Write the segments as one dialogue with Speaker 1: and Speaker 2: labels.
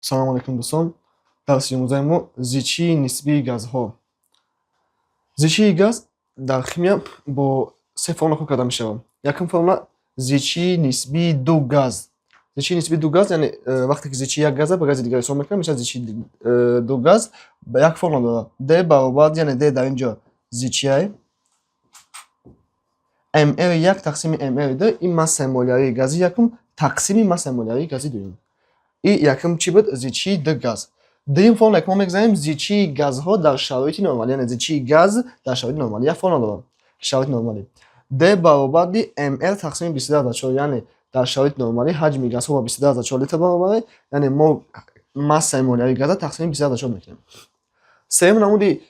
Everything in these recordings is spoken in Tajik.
Speaker 1: Салому алейкум дӯстон. Дарси имрӯзаи мо зичии нисбии газҳо. Зичии газ дар химия бо се формула хуб карда мешавад. Якум формула зичии нисбии ду газ. Зичии нисбии ду газ яъне вақте ки зичии як газа ба гази дигар ҳисоб мекунем мешавад зичии ду газ ба як формула дорад. D баробар яъне D дар ин ҷо зичияи ml1 тақсими ml2 ин массаи молиявии гази якум тақсими массаи молиявии гази дуюм. И якум чӣ буд? Зичии ду газ. Дуюм формулае ки мо мегузарем зичии газҳо дар шароити нормалӣ, яъне зичии газ дар шароити нормалӣ. Як формула дорад шароити нормалӣ. D баробари ml тақсими 22/4, яъне дар шароити нормалӣ ҳаҷми газҳо ба 22/4 литр баробар, яъне мо массаи молиявии газа тақсими 22/4 мекунем. Сеюм намуди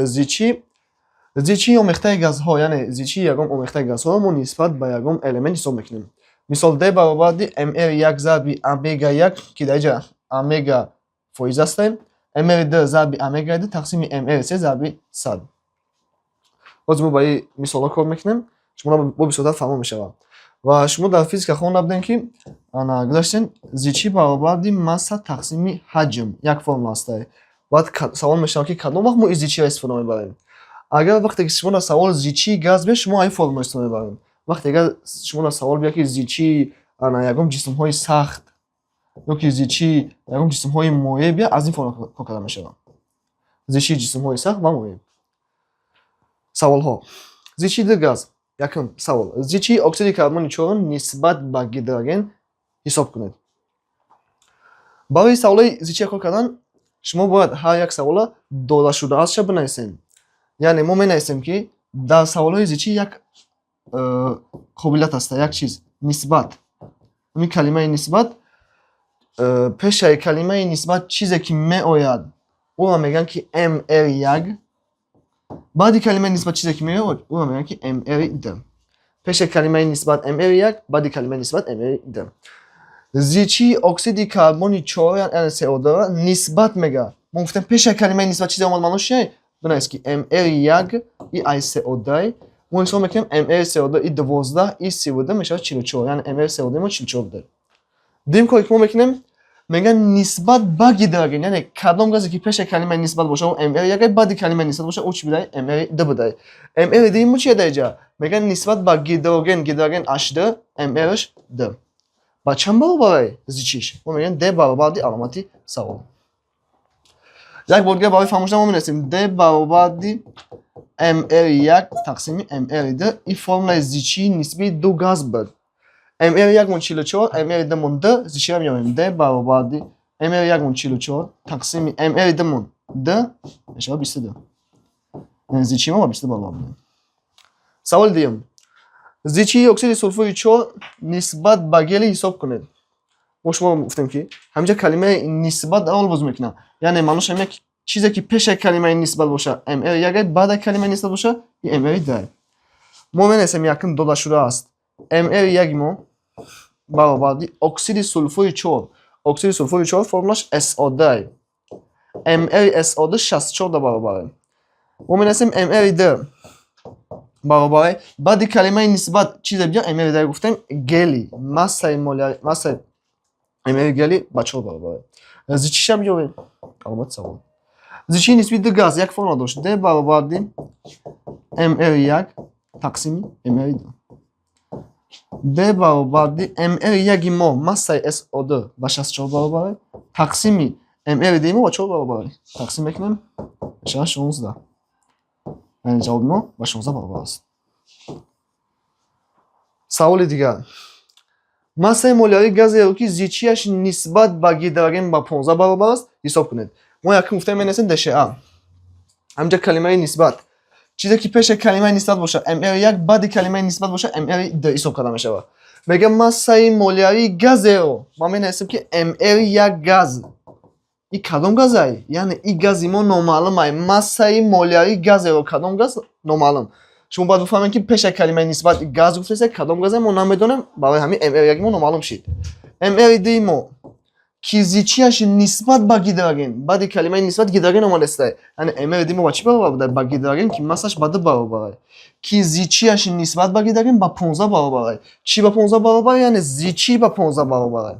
Speaker 1: зичии омехтаи газҳо, яъне зичии ягон омехтаи газҳоро мо нисбат ба ягон элемент ҳисоб мекунем. Мисол D баробари ml1 зарби омега1 ки дар ин ҷо омега фоиз аст, ml2 зарби омега2 тақсими ml3 зарби 100. Боз мо ба ин мисолҳо кор мекунем, шумо бо бисёртар фаҳмо мешавад. Ва шумо дар физика хонда будем ки гузаштем зичӣ баробари масса тақсими ҳаҷм як формула аст. Баъд савол мешавад ки кадом вақт мо ин зичиро истифода мебарем. Агар вақте ки шумо дар савол зичии газ биёд, шумо ин формула истифода мебарем. Вақте агар шумо дар савол биёд ки зичии ягон ҷисмҳои сахт ё ки зичии ягон ҷисмҳои моеъ биёд, аз ин формула кор карда мешавад. Зичии ҷисмҳои сахт ва моеъ. Саволҳо. Зичии ду газ. Якум савол. Зичии оксиди карбони чорум нисбат ба гидроген ҳисоб кунед. Барои саволҳои зичия кор кардан шумо бояд ҳар як савола дорашудаашро бинависем. Яъне мо менависем ки дар саволҳои зичӣ як қобилият аст, як чиз нисбат. Ин калимаи нисбат пешаи калимаи нисбат чизе ки меояд оро мегӯянд ки ml1. Баъди калимаи нисбат чизе ки меояд оро мегӯянд ки ml2. Пешаи калимаи нисбат ml1, баъди калимаи нисбат ml2. Зичии оксиди карбони чорум яъне CO2 нисбат мегӯяд. Мо гуфтем пешаи калимаи нисбат чизе омад маълум шуд. Бинавис ки ml1 и iCO2 мо ҳисоб мекунем ml CO2 и 12 и 32 мешавад 44, яъне ml CO2 мо 44 буд. Дуюм кори ки мо мекунем мегӯям нисбат ба гидроген, яъне кадом газе ки пешаи калимаи нисбат бошад ӯ ml1, баъди калимаи нисбат бошад ӯ чӣ будай? ml2 будай. ml2 мо чие дар ин ҷо? Мегӯям нисбат ба гидроген H2 ml2. Ба чанд баробарай зичиш? Мо мегӯем D баробари аломати савол. Як бор дигар барои фаҳмошдан мо менависем D баробари ml1 тақсими ml2. Ин формулаи зичии нисбии ду газ буд. ml1 мон 44, ml2 мон 2, зичиро меёбем D баробари ml1 мон 44 тақсими ml2 мон 2 мешавад 22. Яъне зичии мо ба 22 баробар буд. Саволи дуюм. Зичии оксиди сулфури 4 нисбат ба гели ҳисоб кунед. мо шумо гуфтем ки ҳаминҷа калимаи нисбат аввал боз мекунам. Яъне маълум шуд ки чизе ки пешаи калимаи нисбат бошад ml1, баъда калимаи нисбат бошад и ml2. мо менависем якум дода шуда аст. ml1 мо баробари оксиди сулфури 4. Оксиди сулфури 4 формулаш SO2. mlSO2 64 баробаре. мо менависем ml2 баробари баъди калимаи нисбат чизе биёд ml2 гуфтем гели массаи ml гели ба 4 баробаре. Зичиша биёбем. Аломати савол. Зичии нисбии ду газ як формула дошт. D баробари ml1 тақсими ml2. D баробари ml1 мо массаи SO2 ба 64 баробаре тақсими ml2 мо ба 4 баробаре. Тақсим мекунем мешавад 16. яъне ҷавоби мо ба 16 баробар аст. Саволи дигар. Массаи молиявии газеро ки зичияш нисбат ба гидроген ба 15 баробар аст ҳисоб кунед. мо якум гуфтем менависем DCA. ҳаминҷа калимаи нисбат чизе ки пешаи калимаи нисбат бошад ml1, баъди калимаи нисбат бошад ml2 ҳисоб карда мешавад. мегӯям массаи молиявии газеро ма менависем ки ml1 газ. И кадом газай? Яъне и гази мо номаълумай. Массаи молиявии газеро кадом газ номаълум. шумо бояд бифаҳмед ки пешаи калимаи нисбат газ гуфтест, кадом газе мо намедонем. барои ҳамин ml1 мо номаълум шид. ml2 мо ки зичияш нисбат ба гидроген, баъди калимаи нисбат гидроген омадааст. яъне ml2 мо ба чӣ баробар буд? Ба гидроген ки массаш ба 2 баробар. ки зичияш нисбат ба гидроген ба 15 баробар. Чӣ ба 15 баробар? Яъне зичӣ ба 15 баробар.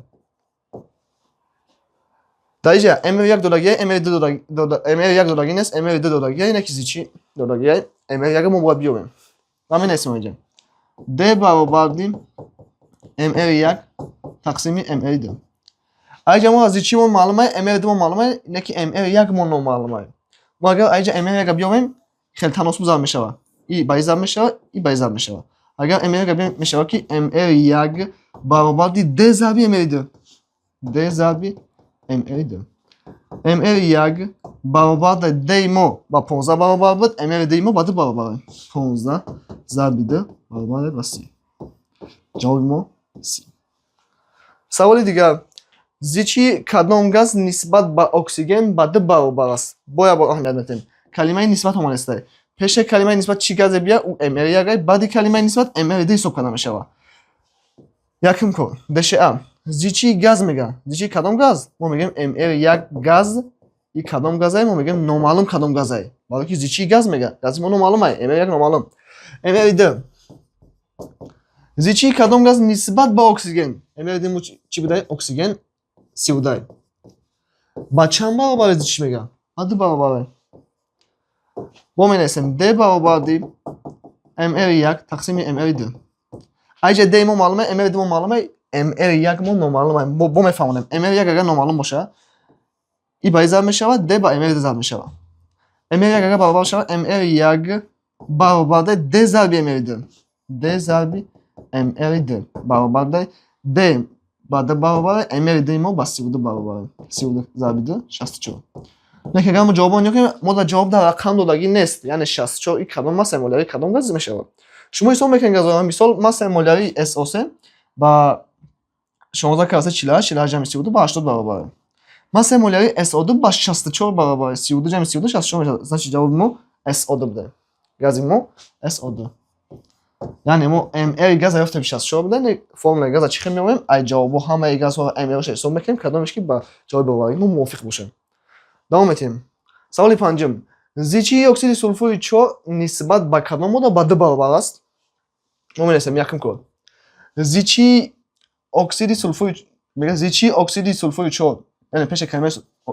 Speaker 1: در اینجا MR1 دورگیه MR1 دورگی نیست MR2 دورگیه اینه که چی دورگیه MR1 ما باید بیاریم همین اسم اینجا D برابر دی MR1 تقسیم MR2 اینجا ما از چی ما معلومه MR2 ما معلومه اینه که MR1 ما معلومه ما اگر اینجا MR1 بیاریم خیلی تناسب ضرب میشه ای با ضرب میشه ای با ضرب میشه اگر MR1 بیاریم میشه که MR1 برابر دی D ضرب MR2 D ضرب MR2 MR1 برابر دی ما با 15 برابر بود MR2 ما با 2 برابر 15 ضرب 2 برابر با 30 جواب ما 30 سوال دیگر زیچی کدام گاز نسبت به اکسیژن با 2 برابر است باید با اهمیت بدیم کلمه نسبت همان است پیش کلمه نسبت چی گاز بیا او MR1 بعد کلمه نسبت MR2 حساب کنم میشه یکم کن دشه زیچی گاز میگه زیچی کدام گاز ما میگیم MR1 گاز این کدام گازه ما میگیم نامعلوم کدام گازه ولی که زیچی گاز میگه گاز ما نامعلومه MR1 نامعلوم MR2 زیچی کدام گاز نسبت به اکسیژن MR2 چی بوده اکسیژن 30 بوده با چند برابر زیچی میگه با 2 برابر با مینویسیم D برابر دی MR1 تقسیم MR2 اینجا D ما معلومه MR2 ما معلومه MR1 ما نامعلومه با میفهمونیم MR1 اگر نامعلوم باشه این با ضرب میشه D با MR2 ضرب میشه MR1 اگر برابر باشه MR1 برابر D ضرب MR2 D ضرب MR2 برابر D با 2 برابر MR2 ما با 32 برابر 32 ضرب 2 64 نه که اگر ما جواب آنیا که ما در جواب در رقم دادگی نیست یعنی 64 این کدام ماسه مولاری کدام گاز میشه شما حساب میکنید گاز مثال ماسه مولاری SO3 با 16 کاسه 48 48 جمع 32 با 80 برابر ماسه مولاری SO2 با 64 برابر 32 جمع 32 64 میشه значить جواب ما SO2 بوده گاز ما SO2 یعنی ما MR گاز یافتیم 64 بوده فرمول گاز چی میگیم ای جواب همه گاز ها MR حساب میکنیم کدامش که با جواب ببریم ما موافق باشه دوام میتیم سوال پنجم زیچی اکسید سولفور 4 نسبت به کدام ماده با 2 برابر است ما میرسیم یکم کد زیچی اکسید سولفور میگه زیچی اکسید سولفور 4 یعنی پیش کلمه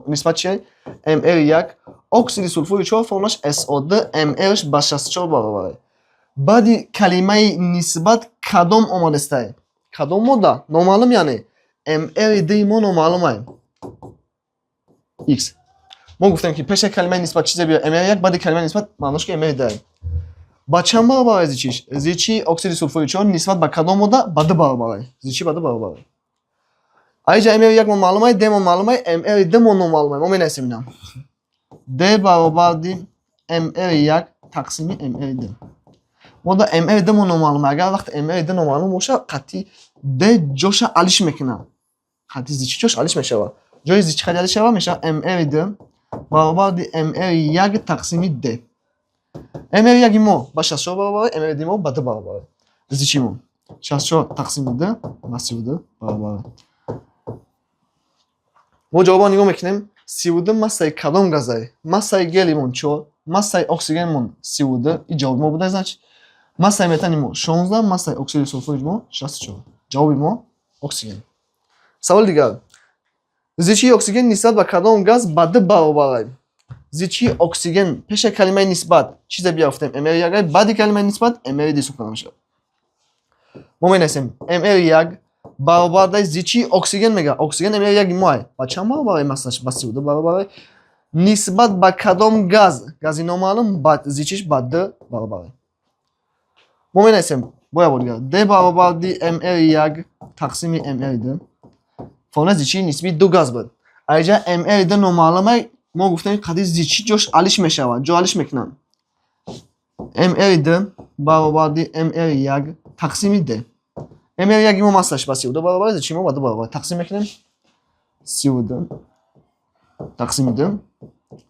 Speaker 1: نسبت چیه MR1 اکسید سولفور 4 فرمولش SO2 MRش با 64 برابره بعد کلمه نسبت کدام اومده است کدام ماده نامعلوم یعنی MR2 ما نامعلومه X ما گفتیم که پیش کلمه نسبت چیزی بیا MR1 بعد کلمه نسبت معناش که MR2 با چند برابر زیچیش زیچی اکسید سولفور 4 نسبت به کدام ماده با 2 برابر زیچی با 2 برابر اینجا MR1 ما معلومه D ما معلومه MR2 ما نامعلومه ما مینویسیم اینا D برابر دی MR1 تقسیم MR2 ما دا MR2 ما نامعلومه اگر وقت MR2 نامعلوم باشه قطعی D جاش علیش میکنه قطعی زیچی جاش علیش میشه جای زیچی خیلی علیش میشه MR2 برابر دی MR1 تقسیم D MR1 ما با 64 برابر MR2 ما با 2 برابر زیچی ما 64 تقسیم 2 با 32 برابر ما جواب نگاه میکنیم 32 ماسه کدام گازه ماسه گلیمون 4 ماسه اکسیژنمون 32 این جواب ما بوده значит ماسه متانمون 16 ماسه اکسید سولفور ما 64 جواب ما اکسیژن سوال دیگر زیچی اکسیژن نسبت به کدام گاز با 2 برابره زیچی اکسیژن پیش کلمه نسبت چیز بیافتیم MR1 بعد کلمه نسبت MR2 حساب کنم میشه ما مینویسیم MR1 برابر زیچی اکسیژن میگه اکسیژن MR1 ما با چند برابر مثلا با 32 برابر نسبت به کدام گاز نامعلوم بعد زیچیش با 2 برابر ما مینویسیم باید دیگه D برابر دی MR1 تقسیم MR2 فرمول زیچی نسبی 2 گاز بود اینجا MR2 نامعلومه ما گفتیم قضیه زیچی جاش علیش میشه جا علیش میکنن MR2 برابر دی MR1 تقسیم D MR1 ما ماسش با 32 برابر زیچی ما با 2 برابر تقسیم میکنیم 32 تقسیم 2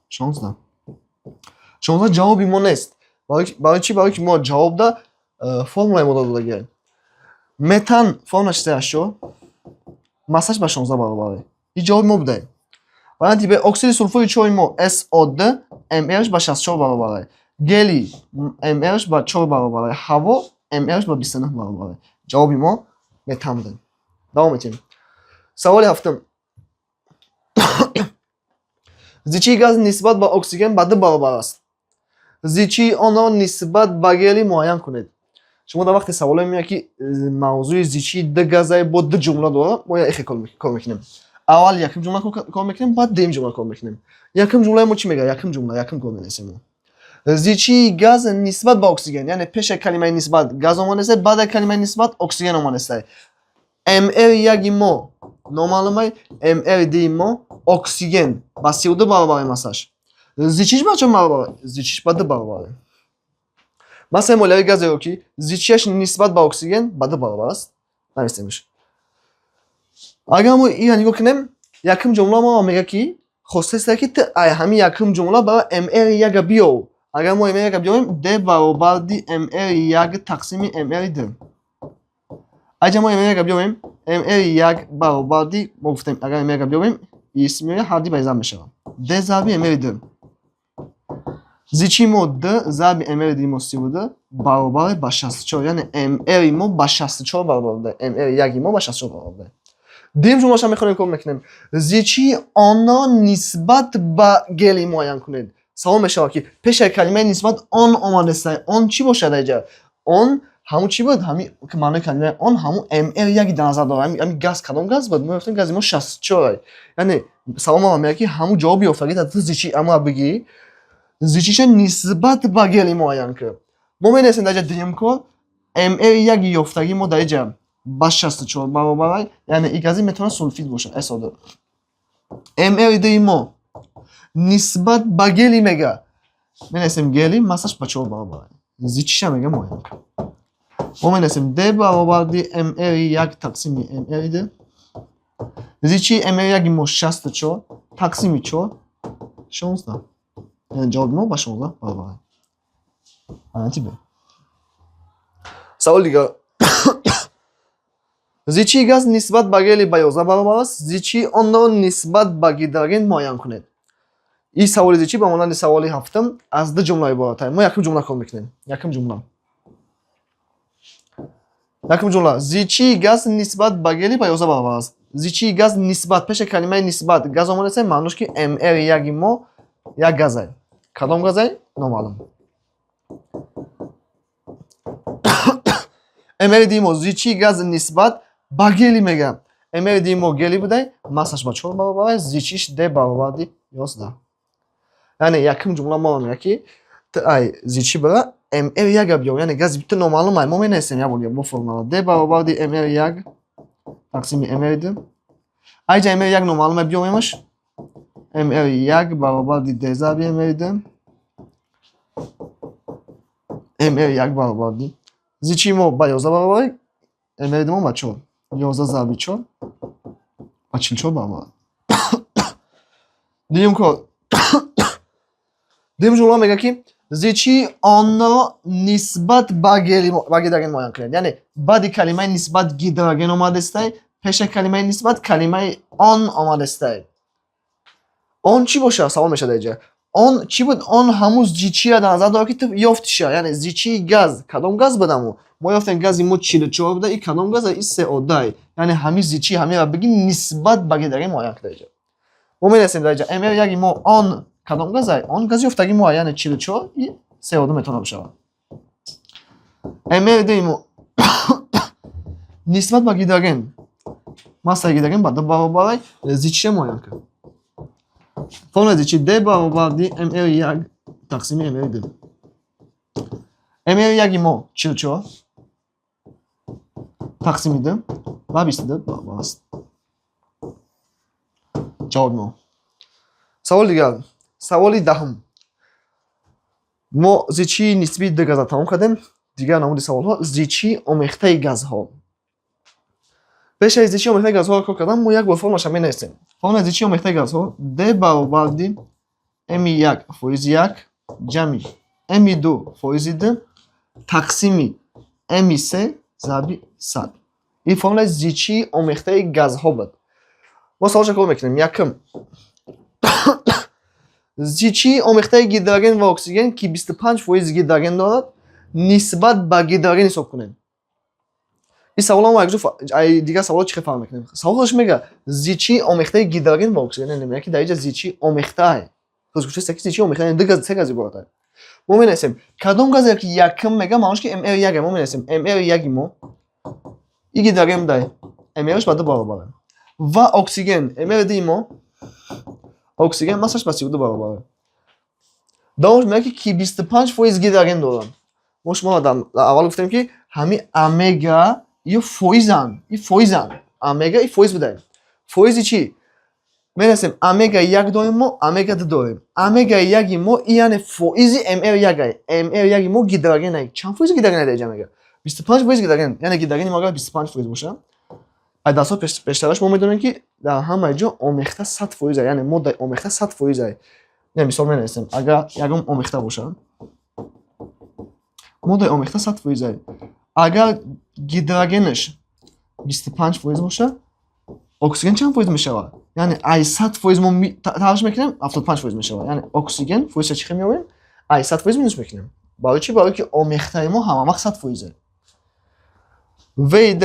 Speaker 1: 16 جوابی ما نیست برای چی برای که ما جواب ده فرمول ما داده دیگه متان فرمولش 38 ماسش با 16 برابره این جواب ما بوده بعد به اکسید سولفور 4 ما SO2 MRش با 64 برابره گلی MRش با 4 برابره هوا MRش با 29 برابره جوابی ما متان بوده دوام میتیم سوال هفتم зичии газ нисбат ба оксиген ба 2 баробар аст. зичии онро нисбат ба гели муайян кунед. шумо дар вақти саволе меояд ки мавзӯи зичии д газае бо д ҷумла дорад, мо яхе кор мекунем. аввал якум ҷумла кор мекунем, баъд дуюм ҷумла кор мекунем. якум ҷумлаи мо чӣ мегӯяд? Якум ҷумла, якум кор менависем. зичии газ нисбат ба оксиген, яъне пеши калимаи нисбат газ омадааст, баъди калимаи нисбат оксиген омадааст. ml яги мо номаълумай, ml ди мо оксиген ба 32 баробар масаш. зичиш ба чанд баробар? Зичиш ба 2 баробар. Масалан молияи газеро ки зичияш нисбат ба оксиген ба 2 баробар аст, нависемш. Агар мо ина нигоҳ кунем, якум ҷумла мо мегӯяд ки хостаст ки ҳамин якум ҷумла ба ml яга биёр. Агар мо ml яга биёрем, d баробар ди ml яг тақсими ml д. Агар мо ml яга биёрем, ml як баробар ди мо гуфтем агар ml яга биёрем, исми ҳар ди ба изам мешавад. d зарби ml д. зичии мо d зарби ml ди мо 32 баробар ба 64, яъне ml мо ба 64 баробар буда. ml яги мо ба 64 баробар буда. дуюм ҷумлаша мехонем кор мекунем. зичии онро нисбат ба гели муайян кунед. савол мешавад ки пеши калимаи нисбат он омадааст. Он чӣ бошад аҷа? Он ҳамун чӣ буд? Ҳамин маънои калимаи он ҳамун ml яги дар назар дорад. Ҳамин газ кадом газ буд? Мо гуфтем гази мо 64. Яъне савол мо мегӯяд ки ҳамун ҷавоби ёфтагӣ дар зичии амро бигӣ. зичиша нисбат ба гели муайян кунед. мо менависем дар ҷа дуюм кор, ml яги ёфтагӣ мо дар ҷа ба 64 баробар, яъне ин гази метавонад сулфид бошад. асода ml ди мо нисбат ба гели мега менависем гели массаш ба 4 баробар. зичиша мега муайян кунед. мо менависем d баробар ди ml як тақсими ml д. зичии ml яги мо 64 тақсими 4 16. ҷавоби мо ба 16 баробар. варианти б. саволи дигар. зичии газ нисбат ба гели ба 11 баробар аст. зичии онро нисбат ба гидроген муайян кунед. ин саволи зичӣ ба монанди саволи ҳафтум аз ду ҷумла иборат аст. мо якум ҷумла кор мекунем. Якум ҷумла. зичии газ нисбат ба гели ба 11 баробар аст. зичии газ нисбат пеши калимаи нисбат газ омадааст, маънош ки ml яги мо як газай. кадом газай? Номаълум. ml ди мо зичии газ нисбат ба гели мегӯям. ml ди мо гели будай, массаш ба 4 баробар аст, зичиш d баробар ди 11. яъне якум ҷумла мо мегӯяд ки зичӣ бара ml яга биёр, яъне гази бита номаълум ай. мо менависем як бо формула d баробар ди ml як тақсими ml д. айҷа ml як номаълум ай биёремаш, ml як баробар ди d зарби ml д. ml як баробар ди зичии мо ба 11 баробар, ml ди мо ба 4. 11 зарби 4 ба 44 баробар. дуюм кор. дуюм ҷумла мегӯяд ки зичии онро нисбат ба гидроген муайян кунед. Яъне баъди калимаи нисбат гидроген омадааст, пеши калимаи нисбат калимаи он омадааст. он чӣ бошад? савол мешавад аҷа. он чӣ буд? Он ҳамун зичия дар назар дорад ки ту ёфтиша. Яъне зичии газ кадом газ будаму? мо ёфтем гази мо 44 буда. ин кадом газа? ин CO2. Яъне ҳамин зичии ҳаминро бигӣ нисбат ба гидроген муайян кунед аҷа. мо менависем дар ҷа ml яги мо он кадом газай? Он гази ёфтагӣ мо, яъне 44 и CO2 метавонад бошад. ml ди мо нисбат ба гидроген, масса гидроген ба 2 баробар, зичиша муайян кунед. формула зичи d баробар ди ml як тақсими ml д. ml яги мо 44 тақсими д ба 22 баробар аст. ҷавоби мо. саволи дигар. саволи даҳум. мо зичии нисбии д газа тамом кардем. дигар намуди саволҳо зичии омехтаи газҳо. пеш аз зичии омехтаи газҳоро кор кардам, мо як бор формулаша менависем. формула зичии омехтаи газҳо d баробар ди m1 фоизи 1 ҷамъи m2 фоизи 2 тақсими m3 зарби 100. ин формула зичии омехтаи газҳо буд. мо саволша кор мекунем. якум. зичии омехтаи гидроген ва оксиген ки 25% гидроген дорад, нисбат ба гидроген ҳисоб кунем. ин саволҳо мо якҷо дигар саволҳо чӣ хел фарқ мекунем? Саволаш мега зичии омехтаи гидроген ва оксиген, немега ки дар ин ҷа зичии омехтаа گزارش سکسی میخوان دو سه گازی بالاتر ما می‌نویسیم کدوم گازی که یکم مگا معنیش که ml یک ما می‌نویسیم ml یک مو ایگی داریم دای mlش بعد بالا و اکسیژن ml دیمو اکسیژن مساش با 32 بالا دومش میگه که 25% گیداگن دارن ما شما اول گفتیم که همین امگا یا فویزن امگا ای فویز بودن فویزی چی می‌نویسیم امگا یک داریم ما امگا دو داریم امگا یک ما یعنی فویزی ml یک ما گیداگن نه چند فویز گیداگن نه جمع 25% گیداگن یعنی گیداگن ما 25% باشه از دستا پیشترش ما میدونیم که در همه جا آمیخته 100% یعنی ما در آمیخته 100% نه مثال می‌نویسیم اگر یکم آمیخته باشه ما در آمیخته 100% اگر گیدروژنش 25% باشه اکسیژن چند فیز میشه یعنی ای 100% ما تلاش میکنیم 75% میشه یعنی اکسیژن فیز چی میایم ای 100% مینوس میکنیم برای چی برای که آمیخته ما هم وقت 100% وید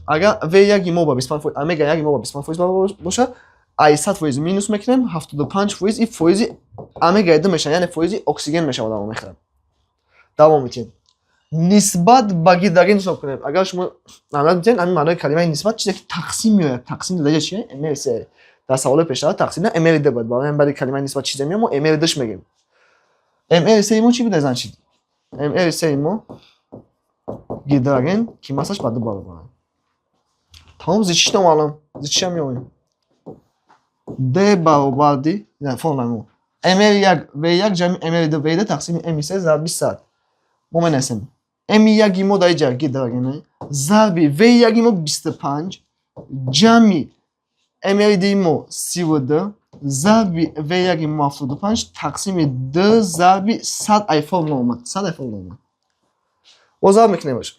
Speaker 1: اگر و یک ما با 25% امگا یک ما با 25% باشه ای 100% مینوس میکنیم 75% این فیز امگا ده میشه یعنی فیز اکسیژن میشه آدم میخوره دوام میتیم نسبت به گیداگن حساب کنیم اگر شما نمیدونید میتونید همین معنای کلمه نسبت چیزی که تقسیم میاد تقسیم درجه چیه ml سه در سوال پیشتر تقسیم نه ml ده بود برای همین کلمه نسبت چیزی میاد ما ml دش میگیم ml سه ما چی بود از چی ml سه ما گیداگن که مساش بعد بالا تمام زیچش نمیالم زیچش میایم ده برابر دی نه فرمولمو ml یک و یک جمع ml دو و ده تقسیم m سه ضرب 100 ما می‌نویسیم m یکی ما در اینجا گیداگنه ضرب v یکی ما 25 جمع m دی ما 32 ضرب v یکی ما 75 تقسیم 2 ضرب 100 ای فرمول اومد 100 ای فرمول اومد و ضرب میکنیم باشه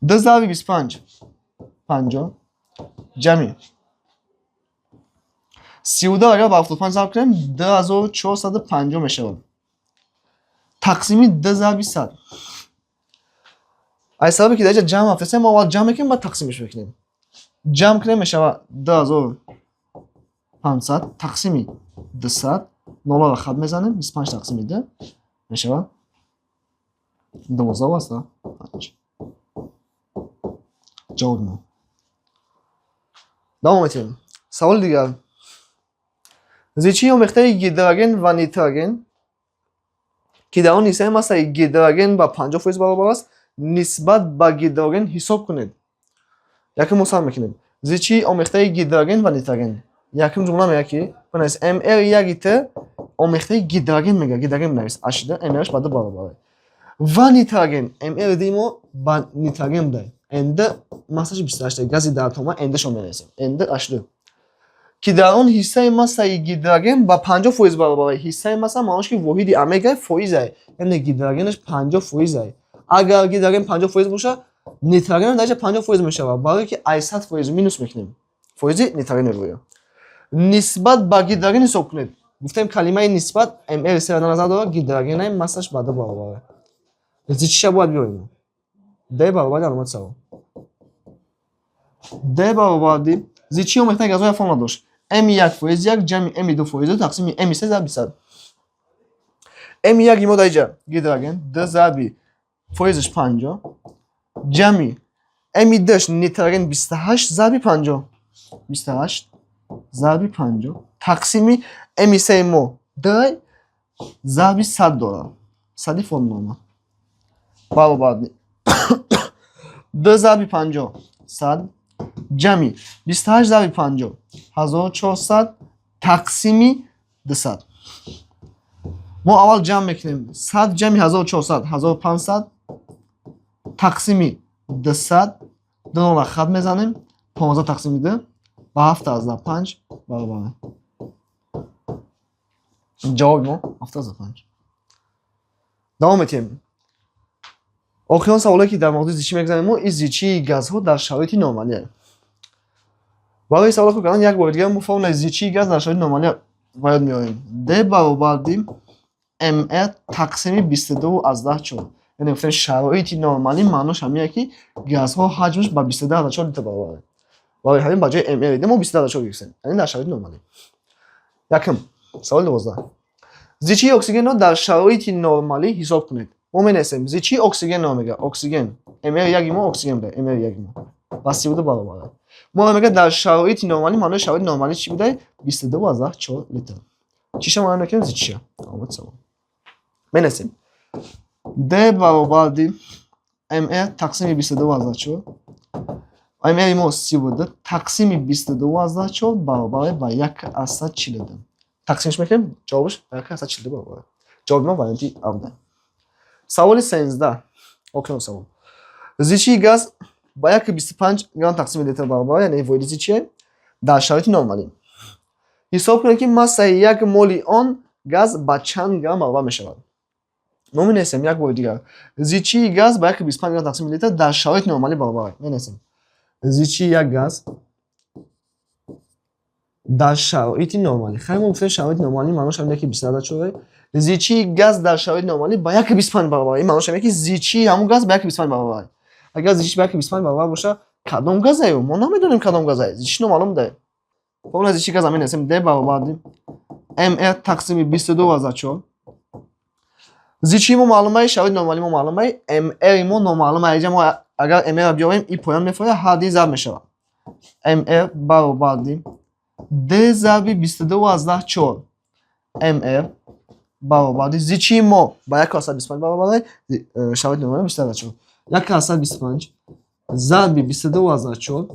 Speaker 1: 2 ضرب 25 50 جمع 32 اگر با 75 ضرب کنیم 2450 میشه تقسیم 2 ضرب 100 ای حسابی که در اینجا جمع هفته ما باید جمع کنیم بعد تقسیمش بکنیم جمع کنیم میشه 2500 تقسیم 200 نولا رو خط میزنیم 25 تقسیم 2 میشه 12 واسه 5 جواب ما دوام میتیم سوال دیگر زیچی آمیخته گیدروژن و نیتروژن که در اون نیسته مثلا گیدروژن با 50% برابر است نسبت به گیدروژن حساب کنید یکم مثال میکنیم زیچی آمیخته گیدروژن و نیتروژن یکم جمله میگه که بنویس ml یک ته آمیخته گیدروژن میگه گیدروژن بنویس اشده mlش بعد برابره و نیتروژن ml دیمو با نیتروژن ده انده مساج 28 گازی در اتم انده شو می‌نویسیم انده اشده که در اون حصه مثلا گیدروژن با 50% برابره حصه مثلا معنیش که واحد امگا فویزه یعنی گیدروژنش 50% اگر گیدروژن 50% باشه نیتروژن درجه 50% میشه برای که ای 100% مینوس میکنیم فویز نیتروژن روی نسبت به گیدروژن حساب کنید گفتیم کلمه نسبت ml سه در نظر داره گیدروژن مساش بعد برابره چی باید بیاریم ده برابر علامت سوال ده برابر دی زیچی آمیخته گازهای فرمول داشت m1 یک جمع m2 تقسیم m3 ضرب 100 m1 ما در اینجا گیدروژن 2 ضرب فویزش 50 جمع m2 نیتروژن 28 ضرب 50 28 ضرب 50 تقسیم m3 ما 2 ضرب 100 داره 100 فرمول برابر دی 2 ضرب 50 100 جمع 28 ضرب 50 1400 تقسیم 200 ما اول جمع میکنیم 100 جمع 1400 1500 تقسیم 200 دو نوع خط میزنیم 15 تقسیم 2 با 75 برابر جواب ما 75 دوام میتیم آخرین سوالی که در مورد زیچی میگذاریم ما این زیچی گازها در شرایط نرمالیه برای سوال که کردن یک بار دیگه ما فرمول زیچی گاز در شرایط نرمالی باید میاریم د برابر دی m تقسیم 22 از 10 4 یعنی گفتن شرایط نرمالی معناش همینه که گازها حجمش با 22 از 4 لیتر برابره برای همین با جای m ما 22 از 4 گذاشتیم یعنی در شرایط نرمالی یکم سوال 12 зичии оксигенро дар шароити нормалӣ ҳисоб кунед. мо менависем зичии оксигенро мегӯяд. оксиген ml1 мо оксиген буда ml1 мо бас чӣ буда баробар. мо мегӯяд дар шароити нормалӣ маънои шароити нормалӣ чӣ буда 22,4 литр. чиша маъно мекунем зичия. омад савол. менависем d баробари ml тақсими 22,4 ml мо 30 буда тақсими 22,4 баробар ба 1,40. тақсимш мекунем ҷавобш 1,40 баробар. ҷавоби мо варианти А буда. саволи 13 окунем савол. зичии газ ба 1,25 грамм тақсими литр баробар, яъне воиди зичие дар шароити нормалӣ. ҳисоб кунед ки массаи 1 моли он газ ба чанд грамм баробар мешавад. мо менависем як бори дигар. зичии газ ба 1,25 грамм тақсими литр дар шароити нормалӣ баробар. менависем зичии як газ дар шароити нормалӣ. хай мо гуфтем шароити нормалӣ маънош ҳамин ки 24. зичии газ дар шароити нормалӣ ба 1,25 баробар. ин маънош ҳамин ки зичии ҳамун газ ба 1,25 баробар. агар зичи ба 1,25 баробар боша, кадом газе ё? мо намедонем кадом газе. зичи номаълум да. формула зичи газ ҳамин ҳастем. d баробари ml тақсими 22,4. зичи мо маълумаи шароити нормалӣ мо маълумаи ml мо номаълума. инҷа мо агар ml биёрем ин поён мефоя ҳадди зарб мешавад. ml баробари d зарби 22,4 ml баробари зичи мо ба 1,25 баробар шароити нормалӣ 22,4. 1,25 зарби 22,4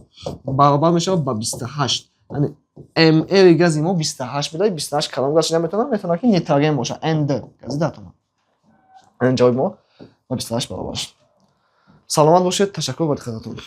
Speaker 1: баробар мешавад ба 28. яъне ml гази мо 28 буда. 28 калом газ наметавонад, метавонад ки нитроген боша. nd гази дар тона. ин ҷавоби мо ба 28 баробар шуд. саломат бошед. ташаккур ба диққататон.